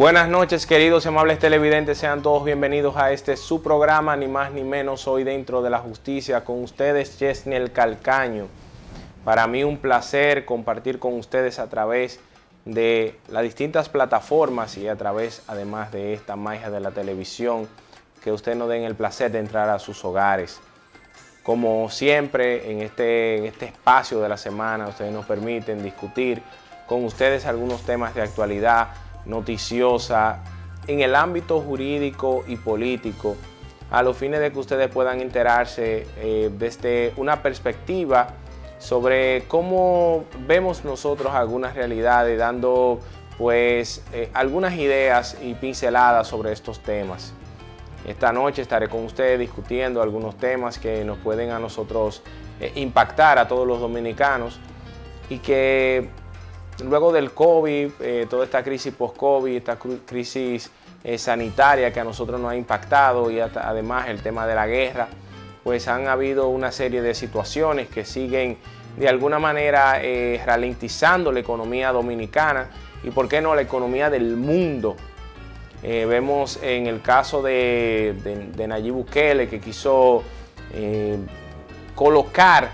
Buenas noches, queridos y amables televidentes, sean todos bienvenidos a su programa, ni más ni menos, hoy dentro de la justicia, con ustedes, Yesniel Calcaño. Para mí un placer compartir con ustedes a través de las distintas plataformas y a través, además de esta magia de la televisión, que ustedes nos den el placer de entrar a sus hogares. Como siempre, en este espacio de la semana, ustedes nos permiten discutir con ustedes algunos temas de actualidad noticiosa en el ámbito jurídico y político, a los fines de que ustedes puedan enterarse desde una perspectiva sobre cómo vemos nosotros algunas realidades, dando pues algunas ideas y pinceladas sobre estos temas. Esta noche estaré con ustedes discutiendo algunos temas que nos pueden a nosotros impactar a todos los dominicanos y que luego del COVID, toda esta crisis post-COVID, esta crisis sanitaria que a nosotros nos ha impactado y además el tema de la guerra, pues han habido una serie de situaciones que siguen de alguna manera ralentizando la economía dominicana y por qué no la economía del mundo. Vemos en el caso de Nayib Bukele, que quiso colocar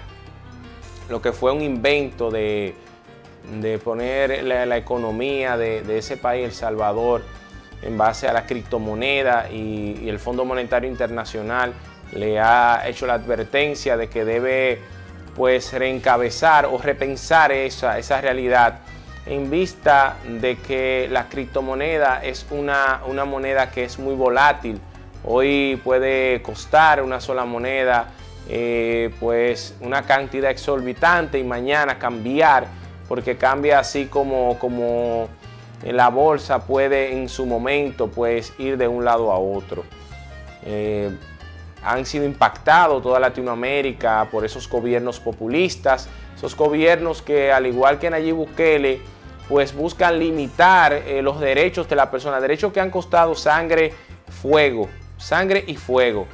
lo que fue un invento de poner la economía de ese país, El Salvador, en base a la criptomoneda, y el Fondo Monetario Internacional le ha hecho la advertencia de que debe pues reencabezar o repensar esa realidad, en vista de que la criptomoneda es una moneda que es muy volátil. Hoy puede costar una sola moneda pues una cantidad exorbitante y mañana cambiar, porque cambia así como la bolsa puede en su momento pues ir de un lado a otro. Han sido impactados toda Latinoamérica por esos gobiernos populistas, esos gobiernos que, al igual que Nayib Bukele, pues buscan limitar los derechos de la persona, derechos que han costado sangre y fuego.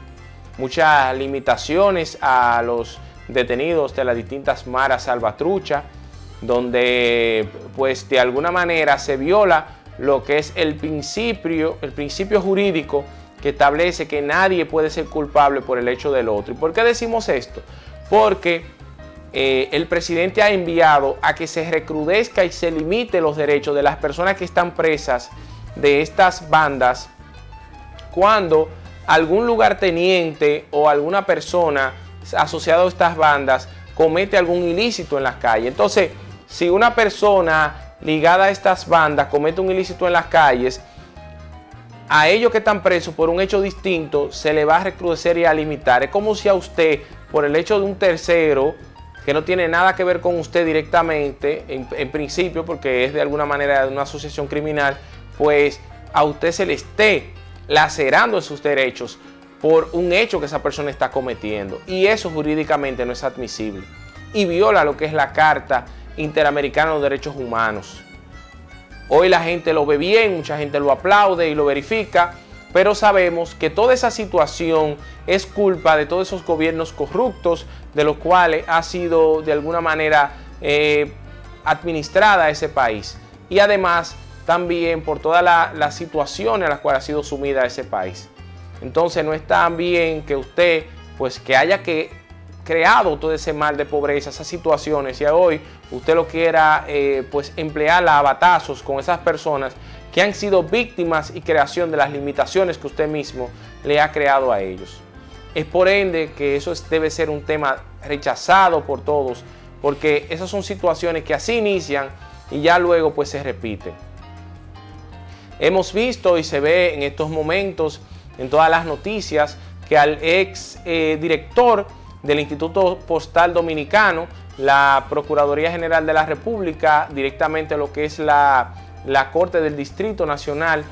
Muchas limitaciones a los detenidos de las distintas maras salvatrucha, donde pues de alguna manera se viola lo que es el principio jurídico que establece que nadie puede ser culpable por el hecho del otro. ¿Y por qué decimos esto? Porque el presidente ha enviado a que se recrudezca y se limite los derechos de las personas que están presas de estas bandas cuando algún lugarteniente o alguna persona asociada a estas bandas comete algún ilícito en las calles. Entonces, si una persona ligada a estas bandas comete un ilícito en las calles, a ellos que están presos por un hecho distinto se le va a recrudecer y a limitar. Es como si a usted, por el hecho de un tercero que no tiene nada que ver con usted directamente, en principio, porque es de alguna manera de una asociación criminal, pues a usted se le esté lacerando en sus derechos por un hecho que esa persona está cometiendo. Y eso jurídicamente no es admisible y viola lo que es la Carta Interamericana de los Derechos Humanos. Hoy la gente lo ve bien, mucha gente lo aplaude y lo verifica, pero sabemos que toda esa situación es culpa de todos esos gobiernos corruptos, de los cuales ha sido de alguna manera administrada ese país. Y además también por todas las situaciones a las cuales ha sido sumida ese país. Entonces no es tan bien que usted, pues que haya creado todo ese mal de pobreza, esas situaciones, y hoy usted lo quiera pues emplearla a batazos con esas personas que han sido víctimas y creación de las limitaciones que usted mismo le ha creado a ellos. Es por ende que eso debe ser un tema rechazado por todos, porque esas son situaciones que así inician y ya luego pues se repiten. Hemos visto y se ve en estos momentos en todas las noticias que al ex director del Instituto Postal Dominicano, la Procuraduría General de la República, directamente lo que es la Corte del Distrito Nacional,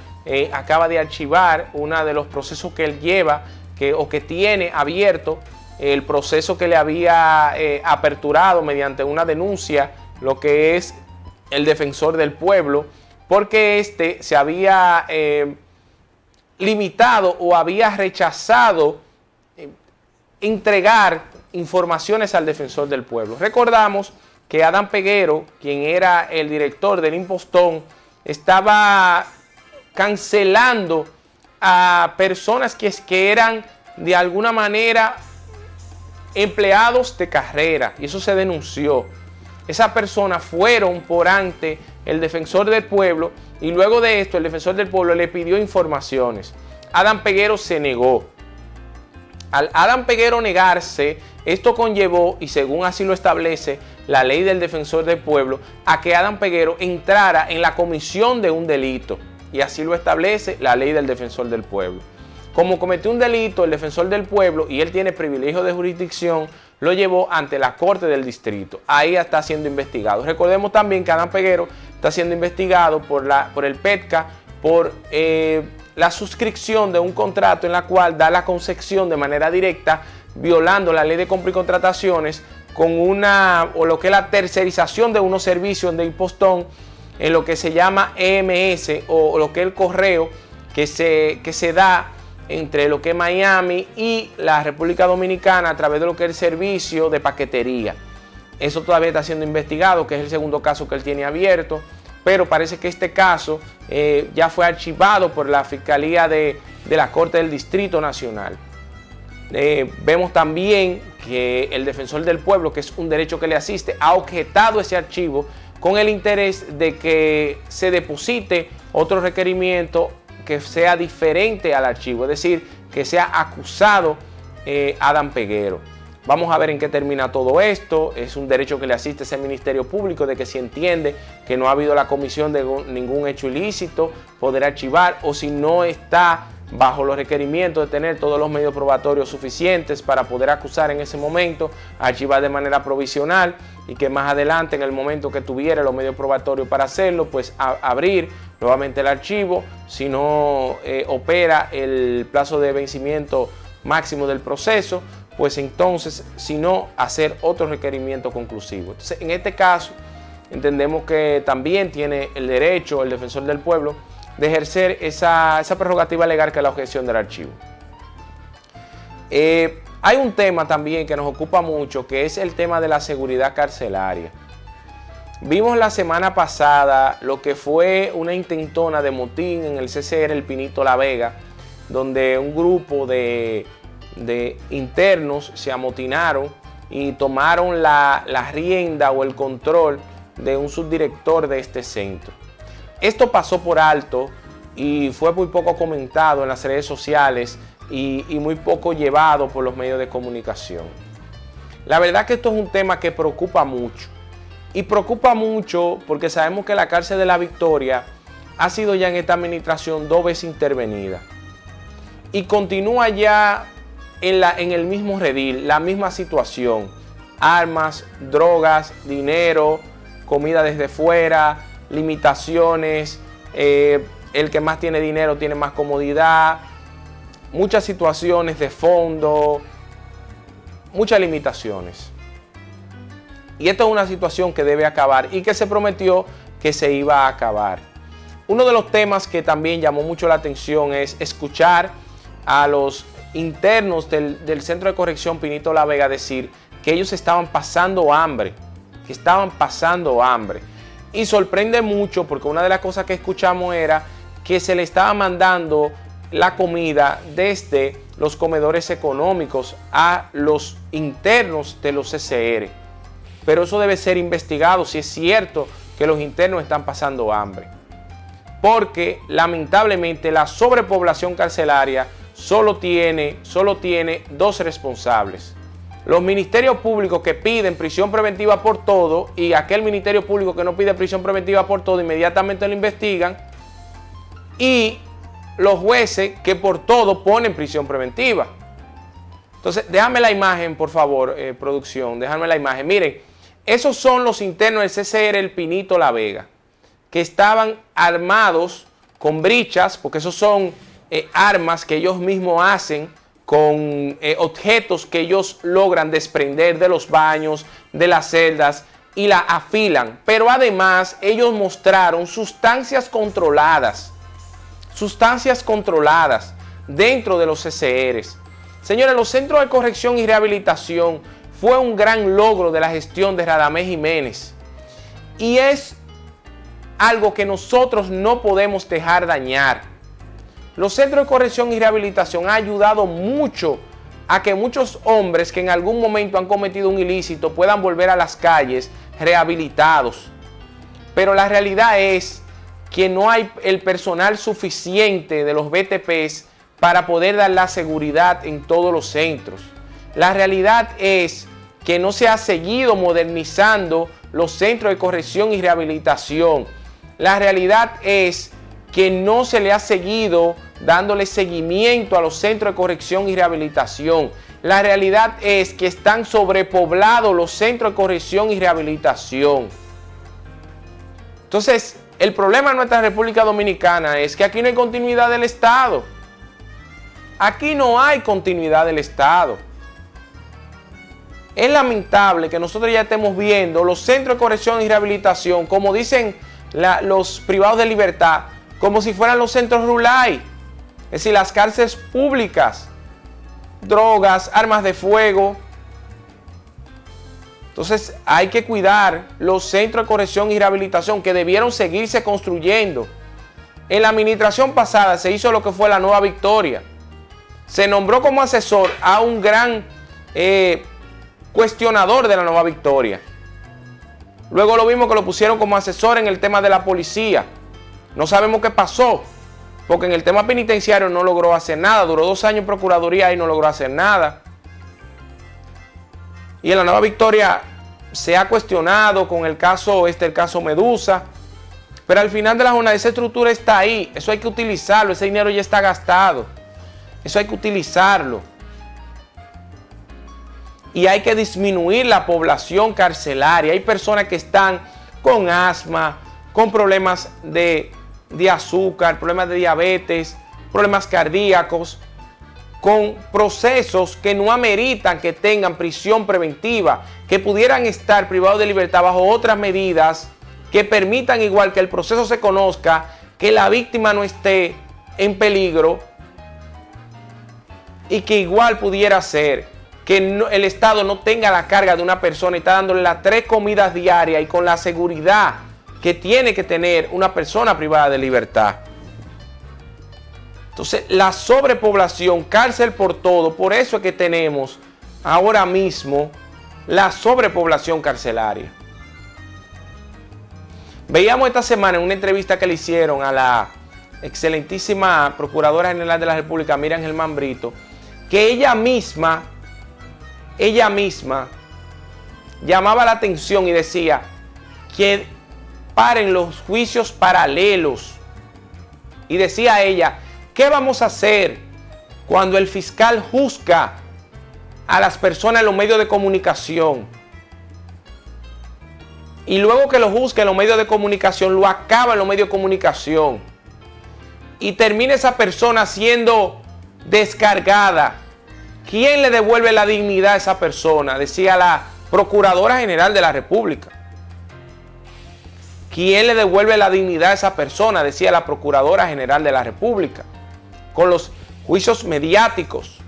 acaba de archivar uno de los procesos que él lleva que tiene abierto, el proceso que le había aperturado mediante una denuncia, lo que es el defensor del pueblo, porque se había limitado o había rechazado entregar informaciones al defensor del pueblo. Recordamos que Adán Peguero, quien era el director del Impostón, estaba cancelando a personas que eran de alguna manera empleados de carrera, y eso se denunció. Esas personas fueron por ante el defensor del pueblo y luego de esto el defensor del pueblo le pidió informaciones. Adam Peguero se negó. Al Adam Peguero negarse, esto conllevó, y según así lo establece la ley del defensor del pueblo, a que Adam Peguero entrara en la comisión de un delito, y así lo establece la ley del defensor del pueblo. Como cometió un delito el defensor del pueblo y él tiene privilegio de jurisdicción, lo llevó ante la corte del distrito. Ahí está siendo investigado. Recordemos también que Adam Peguero está siendo investigado por el PETCA por la suscripción de un contrato en la cual da la concesión de manera directa, violando la ley de compra y contrataciones, con lo que es la tercerización de unos servicios de impostón en lo que se llama EMS, o lo que es el correo que se da entre lo que es Miami y la República Dominicana a través de lo que es el servicio de paquetería. Eso todavía está siendo investigado, que es el segundo caso que él tiene abierto, pero parece que este caso ya fue archivado por la Fiscalía de la Corte del Distrito Nacional. Vemos también que el defensor del pueblo, que es un derecho que le asiste, ha objetado ese archivo con el interés de que se deposite otro requerimiento que sea diferente al archivo, es decir, que sea acusado Adam Peguero. Vamos a ver en qué termina todo esto. Es un derecho que le asiste ese Ministerio Público, de que si entiende que no ha habido la comisión de ningún hecho ilícito, poder archivar, o si no está bajo los requerimientos de tener todos los medios probatorios suficientes para poder acusar en ese momento, archivar de manera provisional, y que más adelante, en el momento que tuviera los medios probatorios para hacerlo, pues abrir nuevamente el archivo, si no opera el plazo de vencimiento máximo del proceso, pues entonces, si no, hacer otro requerimiento conclusivo. Entonces, en este caso, entendemos que también tiene el derecho el defensor del pueblo de ejercer esa prerrogativa legal, que es la objeción del archivo. Hay un tema también que nos ocupa mucho, que es el tema de la seguridad carcelaria. Vimos la semana pasada lo que fue una intentona de motín en el CCR El Pinito La Vega, donde un grupo de internos se amotinaron y tomaron la rienda o el control de un subdirector de este centro. Esto pasó por alto y fue muy poco comentado en las redes sociales y muy poco llevado por los medios de comunicación. La verdad que esto es un tema que preocupa mucho. Y preocupa mucho porque sabemos que la cárcel de La Victoria ha sido ya en esta administración 2 veces intervenida. Y continúa ya en el mismo redil, la misma situación. Armas, drogas, dinero, comida desde fuera, limitaciones, el que más tiene dinero tiene más comodidad, muchas situaciones de fondo, muchas limitaciones. Y esto es una situación que debe acabar y que se prometió que se iba a acabar. Uno de los temas que también llamó mucho la atención es escuchar a los internos del Centro de Corrección Pinito La Vega decir que ellos estaban pasando hambre, Y sorprende mucho porque una de las cosas que escuchamos era que se le estaba mandando la comida desde los comedores económicos a los internos de los CCR. Pero eso debe ser investigado si es cierto que los internos están pasando hambre. Porque lamentablemente la sobrepoblación carcelaria solo tiene 2 responsables. Los ministerios públicos que piden prisión preventiva por todo, y aquel ministerio público que no pide prisión preventiva por todo, inmediatamente lo investigan. Y los jueces que por todo ponen prisión preventiva. Entonces, déjame la imagen, por favor, producción, déjame la imagen. Miren, esos son los internos del CCR El Pinito La Vega, que estaban armados con brichas, porque esos son armas que ellos mismos hacen con objetos que ellos logran desprender de los baños, de las celdas, y la afilan. Pero además ellos mostraron sustancias controladas dentro de los CCRs. Señores, los centros de corrección y rehabilitación fue un gran logro de la gestión de Radamés Jiménez. Y es algo que nosotros no podemos dejar dañar. Los centros de corrección y rehabilitación han ayudado mucho a que muchos hombres que en algún momento han cometido un ilícito puedan volver a las calles rehabilitados. Pero la realidad es que no hay el personal suficiente de los BTPs para poder dar la seguridad en todos los centros. La realidad es que no se ha seguido modernizando los centros de corrección y rehabilitación. La realidad es que no se le ha seguido dándole seguimiento a los centros de corrección y rehabilitación. La realidad es que están sobrepoblados los centros de corrección y rehabilitación. Entonces, el problema en nuestra República Dominicana es que aquí no hay continuidad del Estado. Aquí no hay continuidad del Estado. Es lamentable que nosotros ya estemos viendo los centros de corrección y rehabilitación, como dicen los privados de libertad, como si fueran los centros Rulay, es decir, las cárceles públicas, drogas, armas de fuego. Entonces hay que cuidar los centros de corrección y rehabilitación que debieron seguirse construyendo. En la administración pasada se hizo lo que fue la Nueva Victoria. Se nombró como asesor a un gran cuestionador de la Nueva Victoria. Luego lo vimos que lo pusieron como asesor en el tema de la policía. No sabemos qué pasó, porque en el tema penitenciario no logró hacer nada. Duró 2 años en Procuraduría y no logró hacer nada. Y en la Nueva Victoria se ha cuestionado con el caso el caso Medusa. Pero al final de la jornada esa estructura está ahí. Eso hay que utilizarlo. Ese dinero ya está gastado. Eso hay que utilizarlo. Y hay que disminuir la población carcelaria. Hay personas que están con asma, con problemas de azúcar, problemas de diabetes, problemas cardíacos, con procesos que no ameritan que tengan prisión preventiva, que pudieran estar privados de libertad bajo otras medidas que permitan igual que el proceso se conozca, que la víctima no esté en peligro y que igual pudiera ser que el Estado no tenga la carga de una persona y está dándole las 3 comidas diarias y con la seguridad que tiene que tener una persona privada de libertad. Entonces, la sobrepoblación, cárcel por todo, por eso es que tenemos ahora mismo la sobrepoblación carcelaria. Veíamos esta semana en una entrevista que le hicieron a la excelentísima Procuradora General de la República, Miriam Germán Brito, que ella misma llamaba la atención y decía que paren los juicios paralelos. Y decía ella, ¿qué vamos a hacer cuando el fiscal juzga a las personas en los medios de comunicación? Y luego que lo juzga en los medios de comunicación, lo acaba en los medios de comunicación. Y termina esa persona siendo descargada. ¿Quién le devuelve la dignidad a esa persona? Decía la Procuradora General de la República. ¿Quién le devuelve la dignidad a esa persona? Decía la Procuradora General de la República. Con los juicios mediáticos.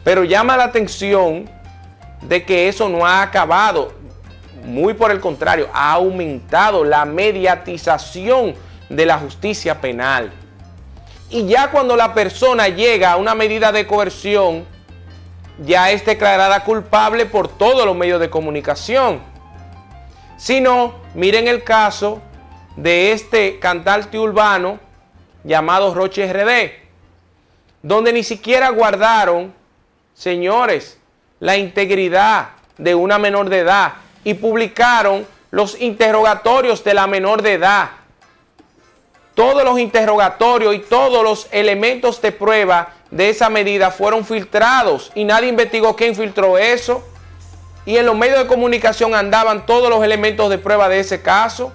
Pero llama la atención de que eso no ha acabado. Muy por el contrario, ha aumentado la mediatización de la justicia penal. Y ya cuando la persona llega a una medida de coerción, ya es declarada culpable por todos los medios de comunicación. Si no, miren el caso de este cantante urbano llamado Roche RD, donde ni siquiera guardaron, señores, la integridad de una menor de edad y publicaron los interrogatorios de la menor de edad. Todos los interrogatorios y todos los elementos de prueba de esa medida fueron filtrados y nadie investigó quién filtró eso. Y en los medios de comunicación andaban todos los elementos de prueba de ese caso.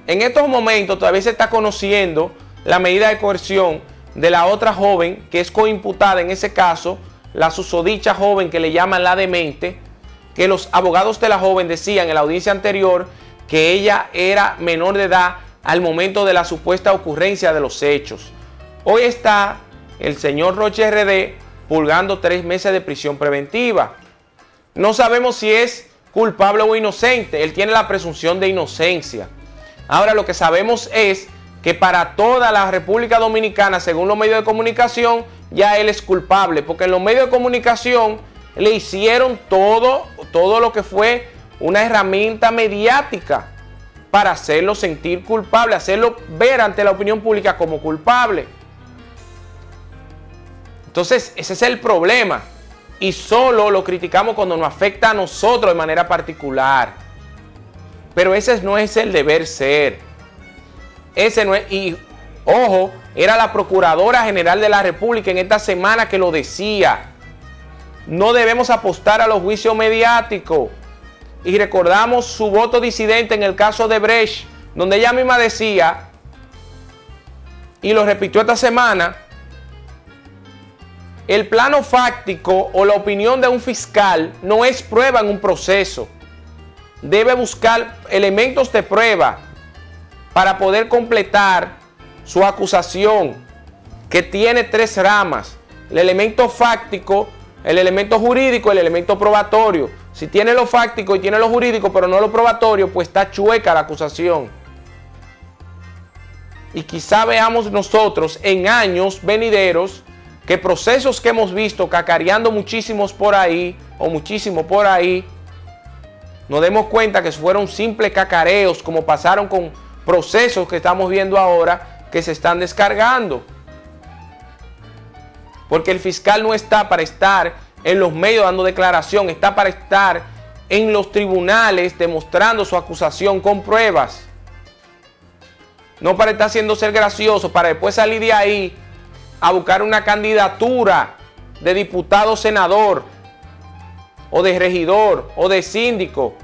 En estos momentos todavía se está conociendo la medida de coerción de la otra joven que es coimputada en ese caso, la susodicha joven que le llaman la demente, que los abogados de la joven decían en la audiencia anterior que ella era menor de edad al momento de la supuesta ocurrencia de los hechos. Hoy está el señor Roche RD purgando 3 meses de prisión preventiva. No sabemos si es culpable o inocente. Él tiene la presunción de inocencia. Ahora lo que sabemos es que para toda la República Dominicana, según los medios de comunicación, ya él es culpable, porque en los medios de comunicación le hicieron todo lo que fue una herramienta mediática para hacerlo sentir culpable, hacerlo ver ante la opinión pública como culpable. Entonces, ese es el problema. Y solo lo criticamos cuando nos afecta a nosotros de manera particular. Pero ese no es el deber ser. Ese no es. Y ojo, era la Procuradora General de la República en esta semana que lo decía. No debemos apostar a los juicios mediáticos. Y recordamos su voto disidente en el caso de Brecht, donde ella misma decía, y lo repitió esta semana, el plano fáctico o la opinión de un fiscal no es prueba en un proceso. Debe buscar elementos de prueba para poder completar su acusación, que tiene 3 ramas: el elemento fáctico, el elemento jurídico, el elemento probatorio. Si tiene lo fáctico y tiene lo jurídico, pero no lo probatorio, pues está chueca la acusación. Y quizá veamos nosotros en años venideros que procesos que hemos visto cacareando muchísimo por ahí, nos demos cuenta que fueron simples cacareos, como pasaron con procesos que estamos viendo ahora que se están descargando. Porque el fiscal no está para estar en los medios dando declaración, está para estar en los tribunales demostrando su acusación con pruebas. No para estar haciendo ser gracioso, para después salir de ahí a buscar una candidatura de diputado, senador, o de regidor, o de síndico,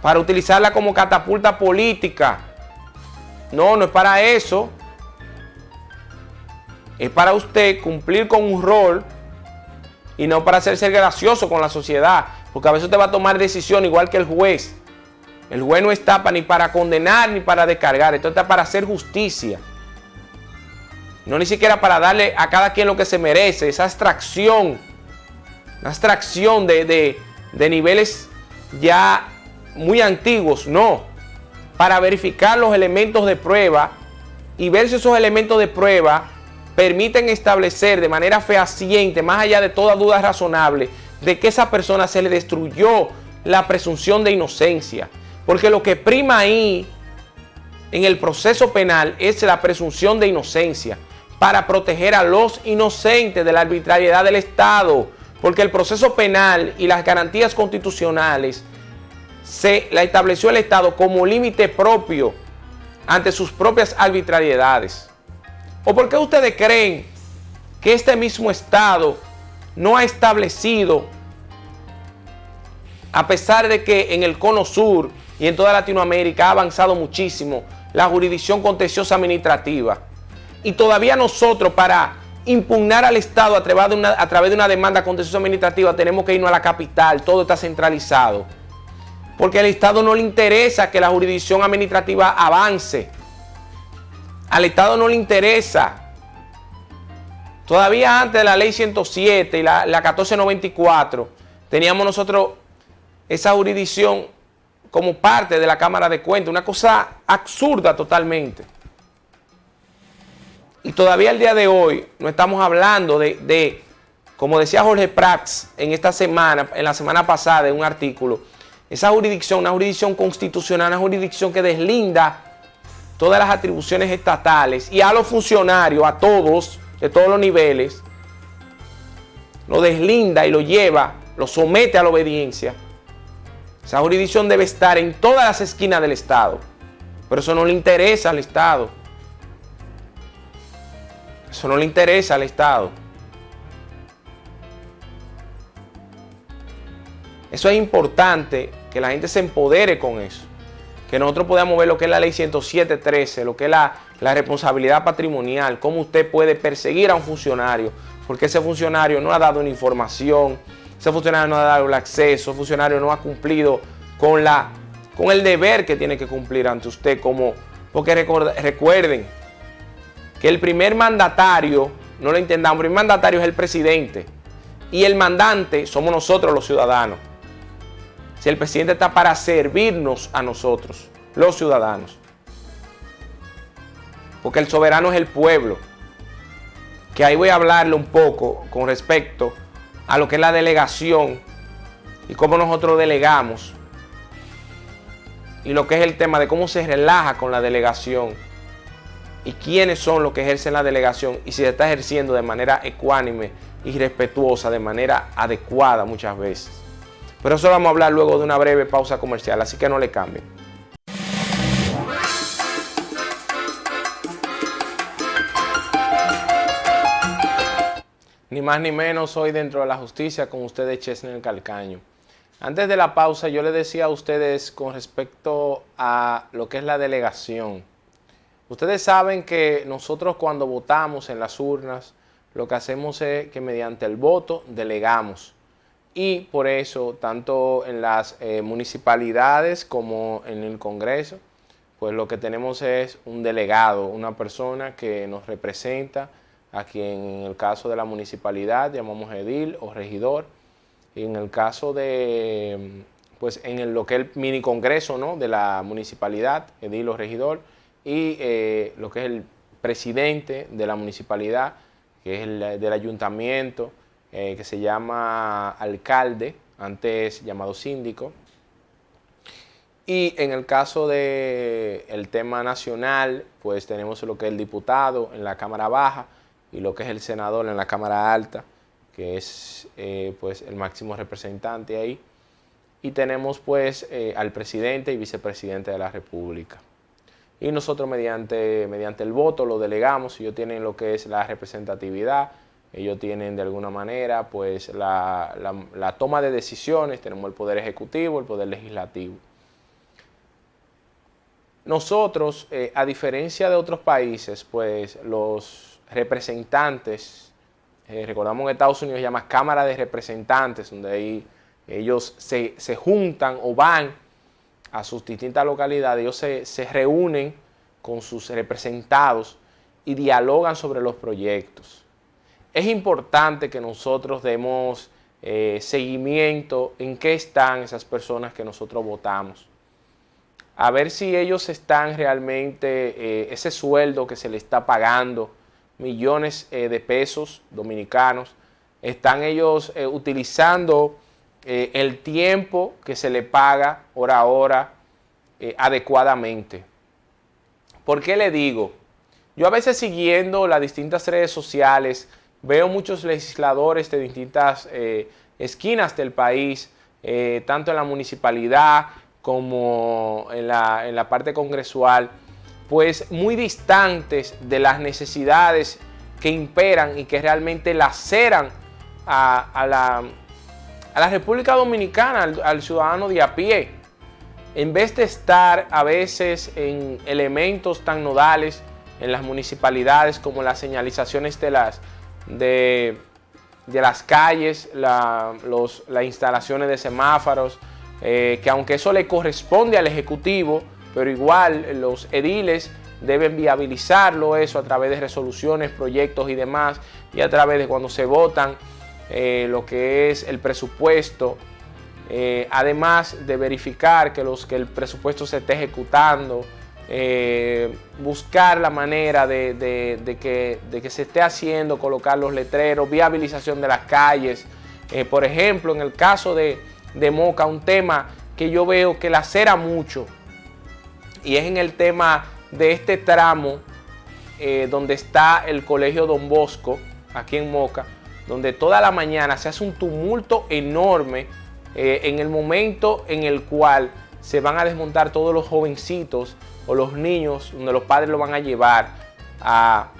para utilizarla como catapulta política. No, no es para eso. Es para usted cumplir con un rol y no para hacerse gracioso con la sociedad, porque a veces usted va a tomar decisión igual que el juez. El juez no está ni para condenar ni para descargar, esto está para hacer justicia. No ni siquiera para darle a cada quien lo que se merece, esa abstracción, una abstracción de niveles ya muy antiguos, no. Para verificar los elementos de prueba y ver si esos elementos de prueba permiten establecer de manera fehaciente, más allá de toda duda razonable, de que esa persona se le destruyó la presunción de inocencia. Porque lo que prima ahí en el proceso penal es la presunción de inocencia, para proteger a los inocentes de la arbitrariedad del Estado. Porque el proceso penal y las garantías constitucionales se la estableció el Estado como límite propio ante sus propias arbitrariedades. ¿O por qué ustedes creen que este mismo Estado no ha establecido, a pesar de que en el Cono Sur y en toda Latinoamérica ha avanzado muchísimo, la jurisdicción contenciosa administrativa? Y todavía nosotros, para impugnar al Estado a través de una demanda contenciosa administrativa, tenemos que irnos a la capital, todo está centralizado. Porque al Estado no le interesa que la jurisdicción administrativa avance. Al Estado no le interesa. Todavía antes de la ley 107 y la 1494, teníamos nosotros esa jurisdicción como parte de la Cámara de Cuentas, una cosa absurda totalmente. Y todavía el día de hoy no estamos hablando de, como decía Jorge Prats en esta semana, en la semana pasada, en un artículo, esa jurisdicción, una jurisdicción constitucional, una jurisdicción que deslinda todas las atribuciones estatales y a los funcionarios, a todos, de todos los niveles, lo deslinda y lo lleva, lo somete a la obediencia. Esa jurisdicción debe estar en todas las esquinas del Estado, pero eso no le interesa al Estado. Eso no le interesa al Estado. Eso es importante, que la gente se empodere con eso. Que nosotros podamos ver lo que es la ley 107.13, lo que es la responsabilidad patrimonial, cómo usted puede perseguir a un funcionario, porque ese funcionario no ha dado una información, ese funcionario no ha dado el acceso, ese funcionario no ha cumplido con el deber que tiene que cumplir ante usted, porque recuerden que el primer mandatario, no lo entendamos, el primer mandatario es el presidente y el mandante somos nosotros los ciudadanos. Si el presidente está para servirnos a nosotros, los ciudadanos. Porque el soberano es el pueblo. Que ahí voy a hablarle un poco con respecto a lo que es la delegación y cómo nosotros delegamos. Y lo que es el tema de cómo se relaja con la delegación. Y quiénes son los que ejercen la delegación y si se está ejerciendo de manera ecuánime y respetuosa, de manera adecuada muchas veces. Pero eso lo vamos a hablar luego de una breve pausa comercial, así que no le cambien. Ni más ni menos, hoy dentro de la justicia con ustedes Chesnel Calcaño. Antes de la pausa yo les decía a ustedes con respecto a lo que es la delegación. Ustedes saben que nosotros cuando votamos en las urnas, lo que hacemos es que mediante el voto delegamos. Y por eso, tanto en las municipalidades como en el Congreso, pues lo que tenemos es un delegado, una persona que nos representa, a quien en el caso de la municipalidad llamamos edil o regidor. Y en el caso de, pues en lo que es el mini congreso, ¿no?, de la municipalidad, edil o regidor, y lo que es el presidente de la municipalidad, que es el del ayuntamiento, que se llama alcalde, antes llamado síndico. Y en el caso del tema nacional, pues tenemos lo que es el diputado en la Cámara Baja y lo que es el senador en la Cámara Alta, que es pues el máximo representante ahí. Y tenemos pues al presidente y vicepresidente de la República. Y nosotros mediante el voto lo delegamos. Ellos tienen lo que es la representatividad, ellos tienen de alguna manera pues la toma de decisiones. Tenemos el poder ejecutivo, el poder legislativo. Nosotros, a diferencia de otros países, pues los representantes, recordamos que en Estados Unidos se llama Cámara de Representantes, donde ahí ellos se juntan o van a sus distintas localidades, ellos se reúnen con sus representados y dialogan sobre los proyectos. Es importante que nosotros demos seguimiento en qué están esas personas que nosotros votamos. A ver si ellos están realmente, ese sueldo que se le está pagando, millones de pesos dominicanos, están ellos utilizando el tiempo que se le paga hora a hora adecuadamente. ¿Por qué le digo? Yo a veces siguiendo las distintas redes sociales veo muchos legisladores de distintas esquinas del país, tanto en la municipalidad como en la parte congresual, pues muy distantes de las necesidades que imperan y que realmente laceran a la República Dominicana, al ciudadano de a pie. En vez de estar a veces en elementos tan nodales en las municipalidades como las señalizaciones de las calles, las instalaciones de semáforos, que aunque eso le corresponde al Ejecutivo, pero igual los ediles deben viabilizarlo eso a través de resoluciones, proyectos y demás, y a través de cuando se votan lo que es el presupuesto, además de verificar que el presupuesto se esté ejecutando, buscar la manera de que se esté haciendo, colocar los letreros, viabilización de las calles. Por ejemplo, en el caso de Moca, un tema que yo veo que lacera mucho, y es en el tema de este tramo donde está el Colegio Don Bosco, aquí en Moca, donde toda la mañana se hace un tumulto enorme en el momento en el cual se van a desmontar todos los jovencitos o los niños, donde los padres lo van a llevar a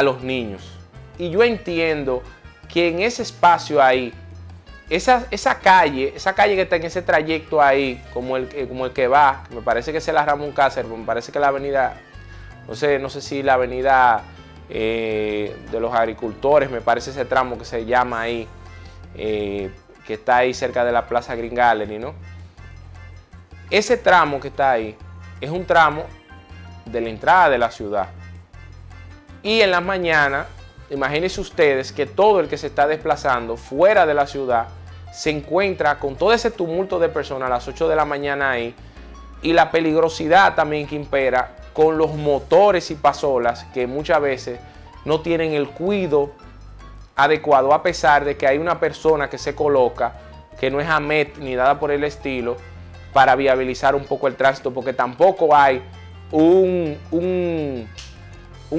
los niños. Y yo entiendo que en ese espacio ahí, esa calle que está en ese trayecto ahí, como el que va, me parece que es la Ramón Cáceres, me parece que la avenida, no sé si la avenida de los agricultores, me parece ese tramo que se llama ahí, que está ahí cerca de la Plaza Green Gallery, ¿no? Ese tramo que está ahí es un tramo de la entrada de la ciudad. Y en las mañanas, imagínense ustedes que todo el que se está desplazando fuera de la ciudad se encuentra con todo ese tumulto de personas a las 8 de la mañana ahí, y la peligrosidad también que impera con los motores y pasolas que muchas veces no tienen el cuidado adecuado, a pesar de que hay una persona que se coloca, que no es AMET ni nada por el estilo, para viabilizar un poco el tránsito, porque tampoco hay un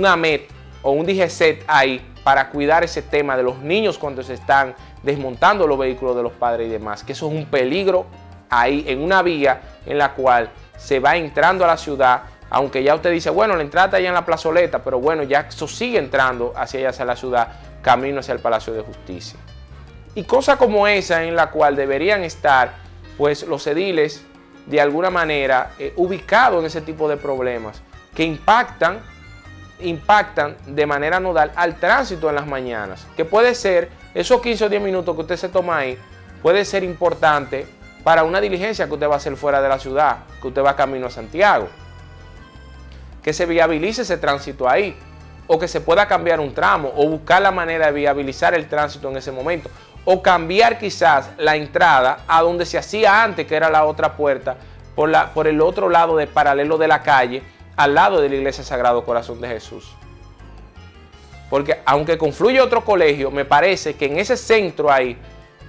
AMET o un DGCET ahí para cuidar ese tema de los niños cuando se están desmontando los vehículos de los padres y demás, que eso es un peligro ahí en una vía en la cual se va entrando a la ciudad, aunque ya usted dice, bueno, la entrada está allá en la plazoleta, pero bueno, ya eso sigue entrando hacia allá, hacia la ciudad, camino hacia el Palacio de Justicia. Y cosas como esa en la cual deberían estar pues los ediles de alguna manera ubicados en ese tipo de problemas que impactan de manera nodal al tránsito en las mañanas, que puede ser esos 15 o 10 minutos que usted se toma ahí, puede ser importante para una diligencia que usted va a hacer fuera de la ciudad, que usted va camino a Santiago, que se viabilice ese tránsito ahí, o que se pueda cambiar un tramo, o buscar la manera de viabilizar el tránsito en ese momento, o cambiar quizás la entrada a donde se hacía antes, que era la otra puerta, por el otro lado del paralelo de la calle, al lado de la Iglesia Sagrado Corazón de Jesús. Porque aunque confluye otro colegio, me parece que en ese centro ahí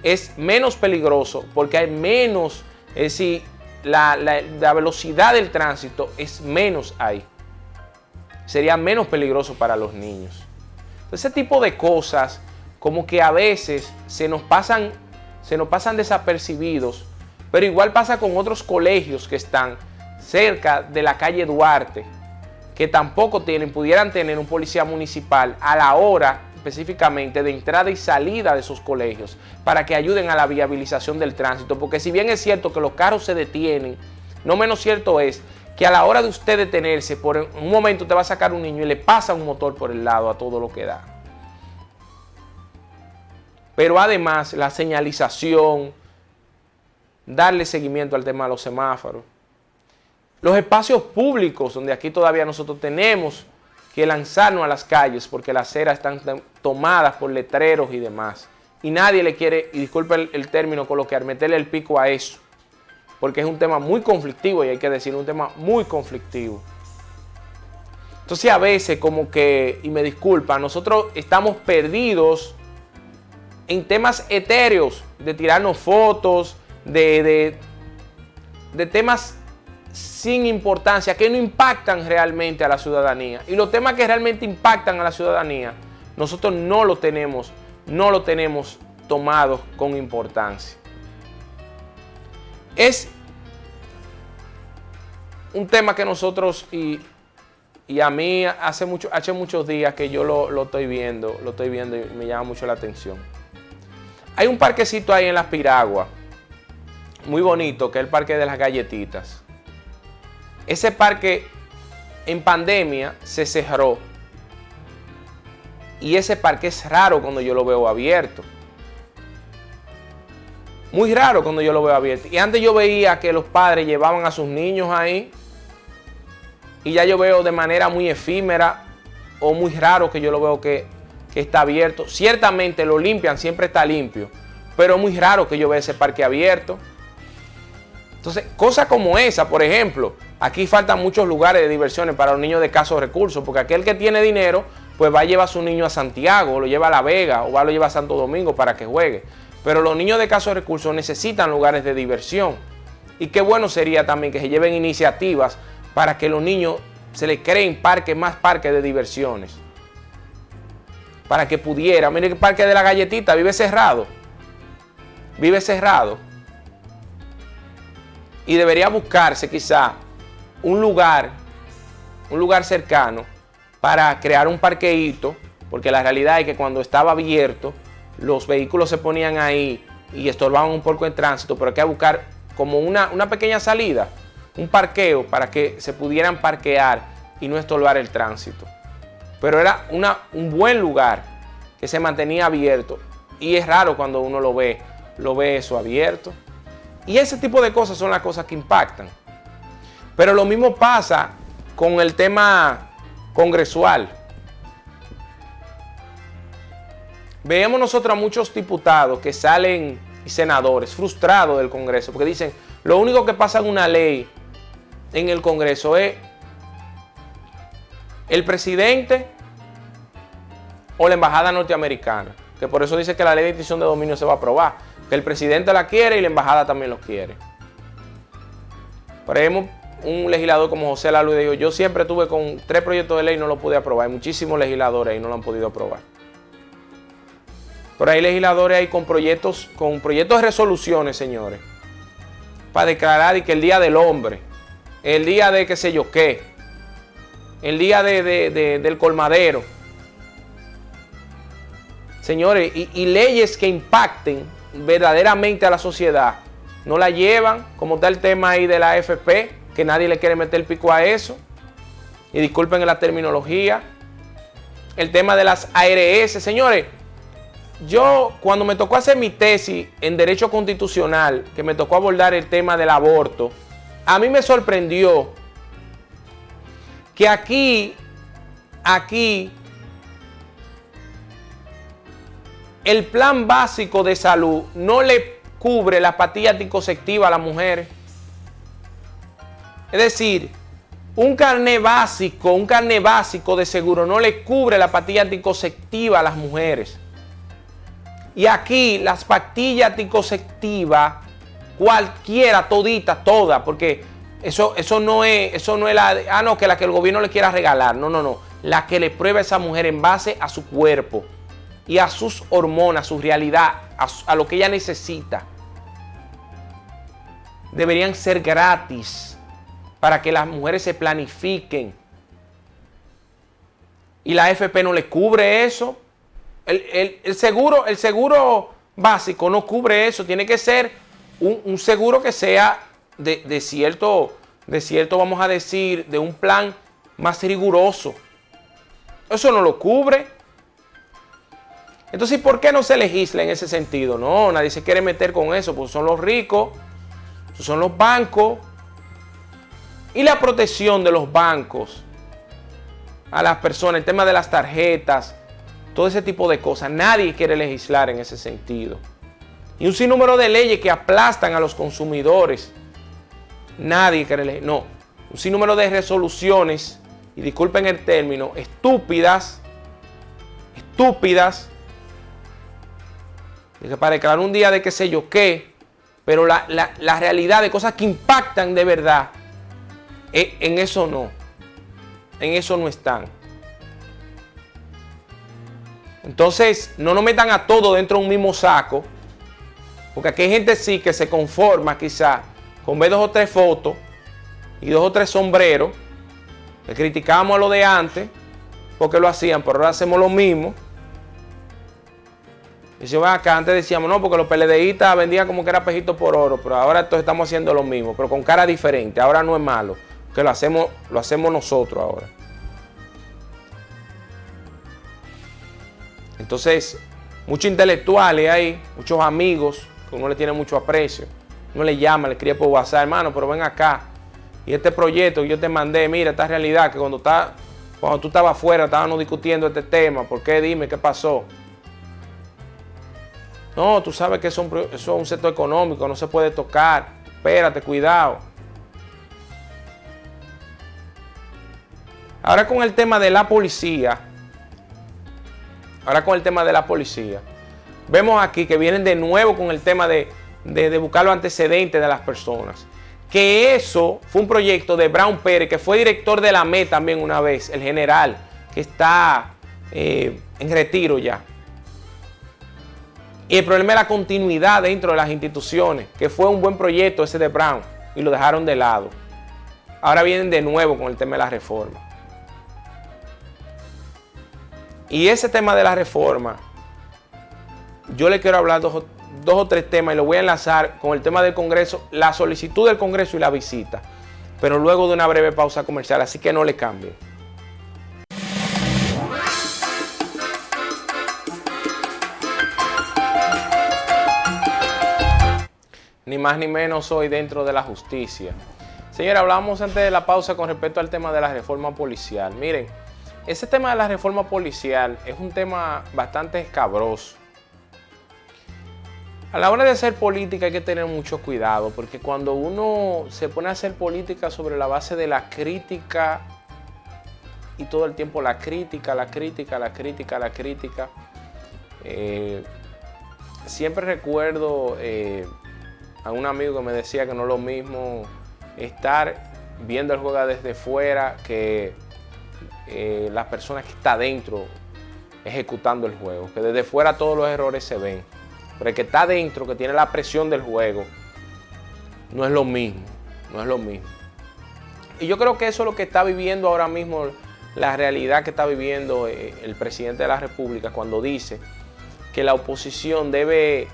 es menos peligroso, porque hay menos, es decir, la velocidad del tránsito es menos ahí. Sería menos peligroso para los niños. Ese tipo de cosas como que a veces se nos pasan desapercibidos, pero igual pasa con otros colegios que están cerca de la calle Duarte, que tampoco pudieran tener un policía municipal a la hora específicamente de entrada y salida de esos colegios, para que ayuden a la viabilización del tránsito, porque si bien es cierto que los carros se detienen, no menos cierto es que a la hora de usted detenerse, por un momento usted va a sacar un niño y le pasa un motor por el lado a todo lo que da. Pero además la señalización, darle seguimiento al tema de los semáforos, los espacios públicos, donde aquí todavía nosotros tenemos que lanzarnos a las calles porque las aceras están tomadas por letreros y demás. Y nadie le quiere, y disculpe el término coloquial, meterle el pico a eso, porque es un tema muy conflictivo, y hay que decir, un tema muy conflictivo. Entonces a veces como que, y me disculpa, nosotros estamos perdidos en temas etéreos, de tirarnos fotos, de temas sin importancia, que no impactan realmente a la ciudadanía. Y los temas que realmente impactan a la ciudadanía, nosotros no lo tenemos tomados con importancia. Es un tema que nosotros, y a mí hace muchos días que yo lo estoy viendo y me llama mucho la atención. Hay un parquecito ahí en Las Piraguas, muy bonito, que es el Parque de las Galletitas. Ese parque en pandemia se cerró, y ese parque es raro cuando yo lo veo abierto. Muy raro cuando yo lo veo abierto. Y antes yo veía que los padres llevaban a sus niños ahí, y ya yo veo de manera muy efímera o muy raro que yo lo veo que está abierto. Ciertamente lo limpian, siempre está limpio, pero muy raro que yo vea ese parque abierto. Entonces, cosas como esa, por ejemplo, aquí faltan muchos lugares de diversiones para los niños de escasos recursos, porque aquel que tiene dinero, pues va a llevar a su niño a Santiago, o lo lleva a La Vega, o lo lleva a Santo Domingo para que juegue. Pero los niños de escasos recursos necesitan lugares de diversión. Y qué bueno sería también que se lleven iniciativas para que los niños se les creen más parques de diversiones. Para que pudiera, mire el Parque de la Galletita vive cerrado. Vive cerrado. Y debería buscarse quizá un lugar cercano para crear un parqueíto, porque la realidad es que cuando estaba abierto, los vehículos se ponían ahí y estorbaban un poco el tránsito, pero hay que buscar como una pequeña salida, un parqueo para que se pudieran parquear y no estorbar el tránsito. Pero era un buen lugar que se mantenía abierto, y es raro cuando uno lo ve eso abierto. Y ese tipo de cosas son las cosas que impactan. Pero lo mismo pasa con el tema congresual. Veamos nosotros a muchos diputados que salen y senadores frustrados del Congreso, porque dicen, lo único que pasa en una ley en el Congreso es el presidente o la embajada norteamericana, que por eso dice que la ley de extinción de dominio se va a aprobar, que el presidente la quiere y la embajada también lo quiere. Por ejemplo, un legislador como José Lalu dijo, yo siempre tuve con 3 proyectos de ley y no lo pude aprobar. Hay muchísimos legisladores ahí no lo han podido aprobar. Pero hay legisladores ahí con proyectos de resoluciones, señores, para declarar y que el día del hombre, el día de qué sé yo qué, el día del colmadero. Señores, y leyes que impacten verdaderamente a la sociedad, no la llevan, como está el tema ahí de la AFP, que nadie le quiere meter el pico a eso. Y disculpen la terminología. El tema de las ARS, señores. Yo, cuando me tocó hacer mi tesis en Derecho Constitucional, que me tocó abordar el tema del aborto, a mí me sorprendió que aquí, el plan básico de salud no le cubre la pastilla anticonceptiva a las mujeres. Es decir, un carnet básico de seguro no le cubre la pastilla anticonceptiva a las mujeres. Y aquí las pastillas anticonceptivas, cualquiera, todita, toda, porque eso no es la, no, que la que el gobierno le quiera regalar. No. La que le prueba a esa mujer en base a su cuerpo y a sus hormonas, su realidad, a lo que ella necesita. Deberían ser gratis para que las mujeres se planifiquen. Y la AFP no le cubre eso. El seguro básico no cubre eso. Tiene que ser un seguro que sea de cierto, vamos a decir, de un plan más riguroso. Eso no lo cubre. Entonces, ¿por qué no se legisla en ese sentido? No, nadie se quiere meter con eso, pues son los ricos, son los bancos. Y la protección de los bancos a las personas, el tema de las tarjetas, todo ese tipo de cosas. Nadie quiere legislar en ese sentido. Y un sinnúmero de leyes que aplastan a los consumidores. Nadie quiere legislar. No, un sinnúmero de resoluciones, y disculpen el término, estúpidas, para declarar un día de qué sé yo qué, pero la realidad de cosas que impactan de verdad, en eso no están. Entonces, no nos metan a todos dentro de un mismo saco, porque aquí hay gente sí que se conforma quizá con ver 2 o 3 fotos y 2 o 3 sombreros. Le criticábamos a lo de antes porque lo hacían, pero ahora hacemos lo mismo. Y si van acá, antes decíamos, no, porque los PLDistas vendían como que era pejito por oro, pero ahora entonces estamos haciendo lo mismo, pero con cara diferente. Ahora no es malo, que lo hacemos nosotros ahora. Entonces, muchos intelectuales hay, muchos amigos, que uno le tiene mucho aprecio. Uno le llama, le escribe por WhatsApp, hermano, pero ven acá. Y este proyecto que yo te mandé, mira, esta realidad, que cuando tú estabas afuera, estábamos discutiendo este tema. ¿Por qué? Dime, ¿qué pasó? No, tú sabes que eso es un sector económico, no se puede tocar. Espérate, cuidado. Ahora con el tema de la policía. Vemos aquí que vienen de nuevo con el tema de buscar los antecedentes de las personas. Que eso fue un proyecto de Brown Pérez, que fue director de la ME también una vez, el general, que está en retiro ya. Y el problema es la continuidad dentro de las instituciones, que fue un buen proyecto ese de Brown, y lo dejaron de lado. Ahora vienen de nuevo con el tema de la reforma. Y ese tema de la reforma, yo le quiero hablar dos o tres temas y lo voy a enlazar con el tema del Congreso, la solicitud del Congreso y la visita, pero luego de una breve pausa comercial, así que no le cambien. Ni más ni menos hoy dentro de la justicia. Señora, hablábamos antes de la pausa con respecto al tema de la reforma policial. Miren, ese tema de la reforma policial es un tema bastante escabroso. A la hora de hacer política hay que tener mucho cuidado, porque cuando uno se pone a hacer política sobre la base de la crítica y todo el tiempo la crítica, siempre recuerdo a un amigo que me decía que no es lo mismo estar viendo el juego desde fuera que las personas que están dentro ejecutando el juego, que desde fuera todos los errores se ven, pero el que está dentro, que tiene la presión del juego, no es lo mismo, no es lo mismo. Y yo creo que eso es lo que está viviendo ahora mismo, la realidad que está viviendo el presidente de la República cuando dice que la oposición debe,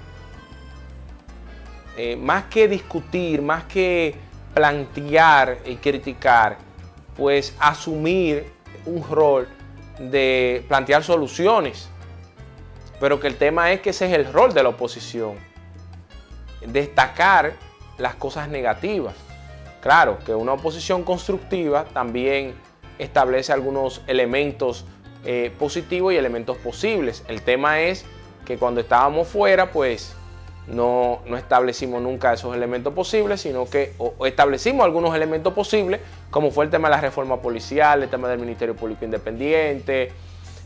más que discutir, más que plantear y criticar, pues asumir un rol de plantear soluciones. Pero que el tema es que ese es el rol de la oposición, destacar las cosas negativas. Claro, que una oposición constructiva también establece algunos elementos positivos y elementos posibles. El tema es que cuando estábamos fuera, pues no establecimos nunca esos elementos posibles, sino que o establecimos algunos elementos posibles, como fue el tema de la reforma policial, el tema del Ministerio Público Independiente,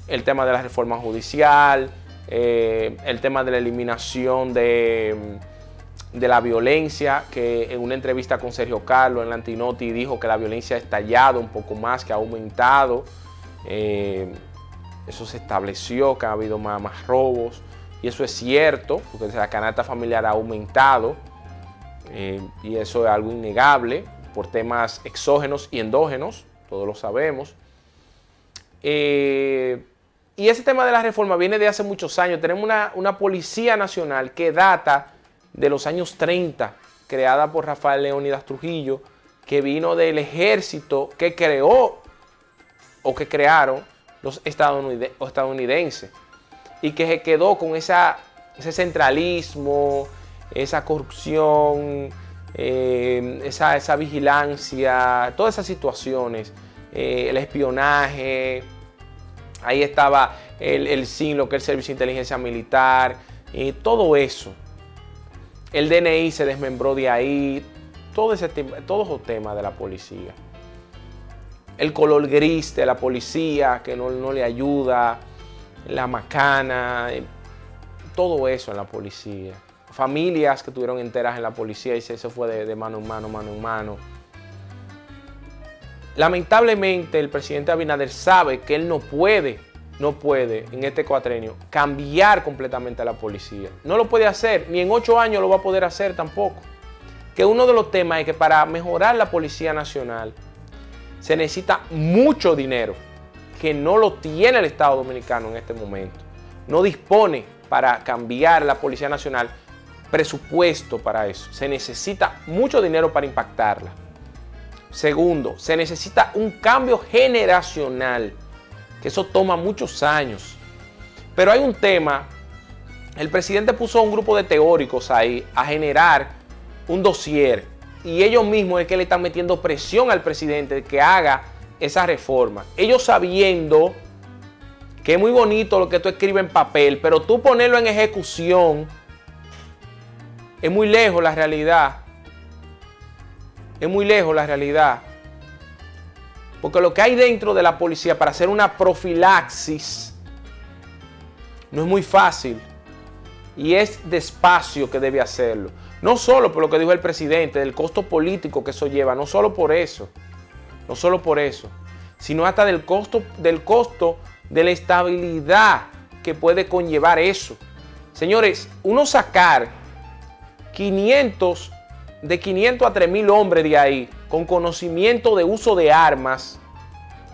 el tema de la reforma judicial, el tema de la eliminación de la violencia, que en una entrevista con Sergio Carlos en la Antinoti dijo que la violencia ha estallado un poco más, que ha aumentado. Eso se estableció, que ha habido más robos, y eso es cierto, porque la canasta familiar ha aumentado, y eso es algo innegable por temas exógenos y endógenos, todos lo sabemos. Y ese tema de la reforma viene de hace muchos años. Tenemos una Policía Nacional que data de los años 30, creada por Rafael Leónidas Trujillo, que vino del ejército que creó o que crearon los estadounidenses y que se quedó con ese centralismo, esa corrupción, esa vigilancia, todas esas situaciones, el espionaje. Ahí estaba el SIN, lo que es el Servicio de Inteligencia Militar, todo eso. El DNI se desmembró de ahí, todos esos temas de la policía. El color gris de la policía que no le ayuda, la macana, todo eso en la policía. Familias que tuvieron enteras en la policía y eso fue de mano en mano. Lamentablemente el presidente Abinader sabe que él no puede en este cuatrenio cambiar completamente a la policía. No lo puede hacer, ni en 8 años lo va a poder hacer tampoco. Que uno de los temas es que para mejorar la Policía Nacional se necesita mucho dinero, que no lo tiene el Estado Dominicano en este momento. No dispone para cambiar la Policía Nacional presupuesto para eso. Se necesita mucho dinero para impactarla. Segundo, se necesita un cambio generacional, que eso toma muchos años. Pero hay un tema, el presidente puso a un grupo de teóricos ahí a generar un dossier y ellos mismos es que le están metiendo presión al presidente de que haga esa reforma. Ellos sabiendo que es muy bonito lo que tú escribes en papel, pero tú ponerlo en ejecución es muy lejos la realidad. Es muy lejos la realidad. Porque lo que hay dentro de la policía para hacer una profilaxis no es muy fácil. Y es despacio que debe hacerlo. No solo por lo que dijo el presidente, del costo político que eso lleva. No solo por eso. No solo por eso. Sino hasta del costo de la estabilidad que puede conllevar eso. Señores, uno sacar de 500 a 3,000 hombres de ahí con conocimiento de uso de armas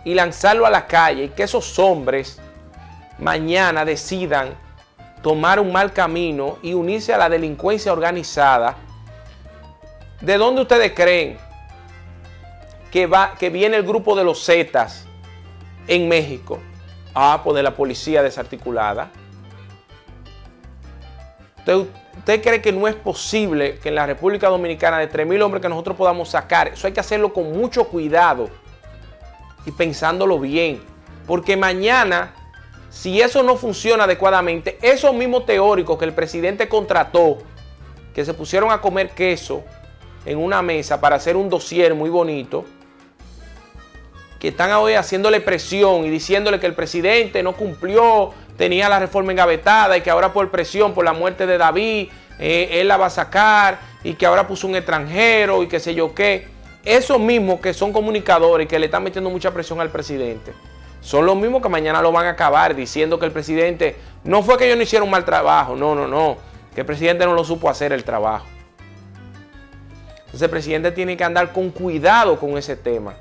y lanzarlo a la calle y que esos hombres mañana decidan tomar un mal camino y unirse a la delincuencia organizada. ¿De dónde ustedes creen que viene el grupo de los Zetas en México? Pues de la policía desarticulada. ¿Usted cree que no es posible que en la República Dominicana de 3,000 hombres que nosotros podamos sacar? Eso hay que hacerlo con mucho cuidado y pensándolo bien. Porque mañana, si eso no funciona adecuadamente, esos mismos teóricos que el presidente contrató que se pusieron a comer queso en una mesa para hacer un dossier muy bonito, que están hoy haciéndole presión y diciéndole que el presidente no cumplió, tenía la reforma engavetada y que ahora por presión, por la muerte de David, él la va a sacar y que ahora puso un extranjero y qué sé yo qué. Esos mismos que son comunicadores y que le están metiendo mucha presión al presidente, son los mismos que mañana lo van a acabar diciendo que el presidente, no fue que ellos no hicieron un mal trabajo, no, que el presidente no lo supo hacer el trabajo. Entonces el presidente tiene que andar con cuidado con ese tema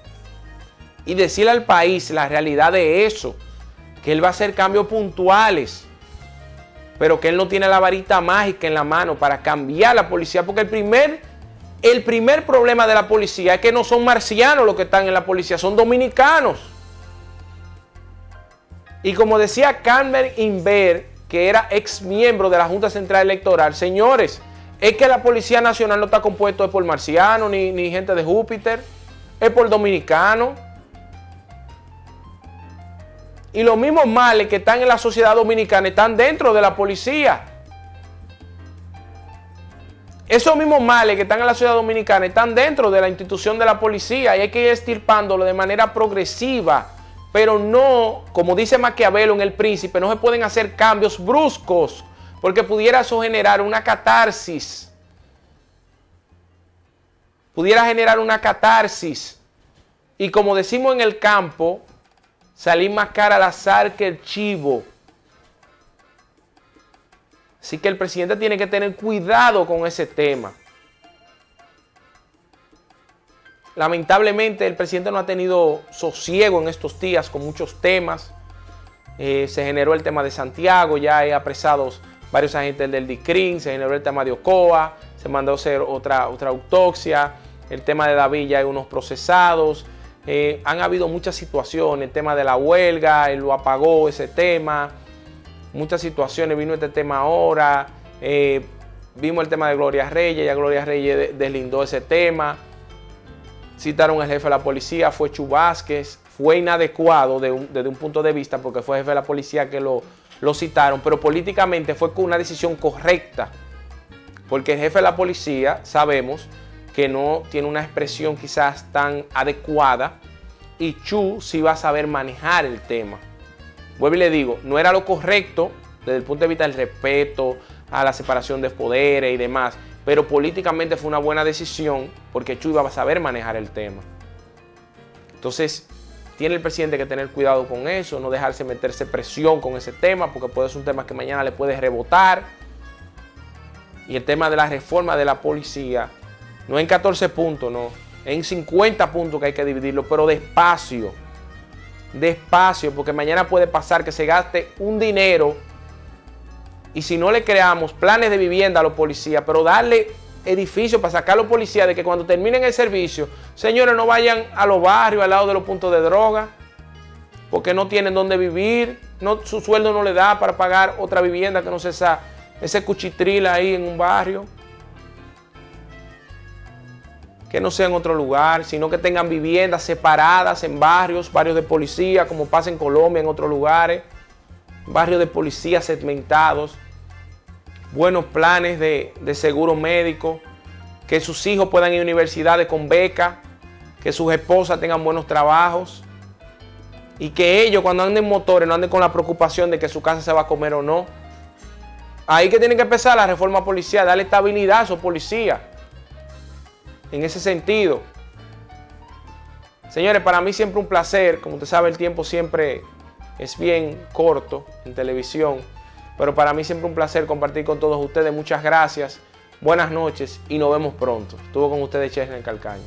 y decirle al país la realidad de eso, que él va a hacer cambios puntuales, pero que él no tiene la varita mágica en la mano para cambiar la policía, porque el primer problema de la policía es que no son marcianos los que están en la policía, son dominicanos. Y como decía Carmen Inver, que era ex miembro de la Junta Central Electoral, señores, es que la Policía Nacional no está compuesto por marcianos ni gente de Júpiter, es por dominicanos. Y los mismos males que están en la sociedad dominicana están dentro de la policía. Esos mismos males que están en la sociedad dominicana están dentro de la institución de la policía y hay que ir extirpándolo de manera progresiva, pero no, como dice Maquiavelo en El Príncipe, no se pueden hacer cambios bruscos porque pudiera eso generar una catarsis. Pudiera generar una catarsis. Y como decimos en el campo, salir más cara al azar que el chivo. Así que el presidente tiene que tener cuidado con ese tema. Lamentablemente el presidente no ha tenido sosiego en estos días con muchos temas. Se generó el tema de Santiago, ya hay apresados varios agentes del DICRIN, se generó el tema de Ocoa, se mandó a hacer otra autopsia. El tema de David ya hay unos procesados. Han habido muchas situaciones, el tema de la huelga, él lo apagó ese tema. Muchas situaciones, vino este tema ahora, vimos el tema de Gloria Reyes, ya Gloria Reyes deslindó ese tema, citaron al jefe de la policía, fue Chu Vázquez, fue inadecuado desde un punto de vista porque fue el jefe de la policía que lo citaron, pero políticamente fue con una decisión correcta, porque el jefe de la policía sabemos que no tiene una expresión quizás tan adecuada y Chu sí va a saber manejar el tema. Vuelvo y le digo, no era lo correcto desde el punto de vista del respeto a la separación de poderes y demás, pero políticamente fue una buena decisión porque Chu iba a saber manejar el tema. Entonces, tiene el presidente que tener cuidado con eso, no dejarse meterse presión con ese tema, porque puede ser un tema que mañana le puede rebotar. Y el tema de la reforma de la policía, no en 14 puntos, no, en 50 puntos que hay que dividirlo, pero despacio. Despacio, porque mañana puede pasar que se gaste un dinero y si no le creamos planes de vivienda a los policías, pero darle edificios para sacar a los policías de que cuando terminen el servicio, señores, no vayan a los barrios al lado de los puntos de droga porque no tienen dónde vivir, su sueldo no le da para pagar otra vivienda que no sea ese cuchitril ahí en un barrio, que no sea en otro lugar, sino que tengan viviendas separadas en barrios de policía, como pasa en Colombia, en otros lugares, barrios de policía segmentados, buenos planes de seguro médico, que sus hijos puedan ir a universidades con beca, que sus esposas tengan buenos trabajos y que ellos cuando anden en motores no anden con la preocupación de que su casa se va a comer o no. Ahí que tiene que empezar la reforma policial, darle estabilidad a esos policías. En ese sentido, señores, para mí siempre un placer. Como usted sabe, el tiempo siempre es bien corto en televisión, pero para mí siempre un placer compartir con todos ustedes. Muchas gracias, buenas noches y nos vemos pronto. Estuvo con ustedes Chesney Calcaño.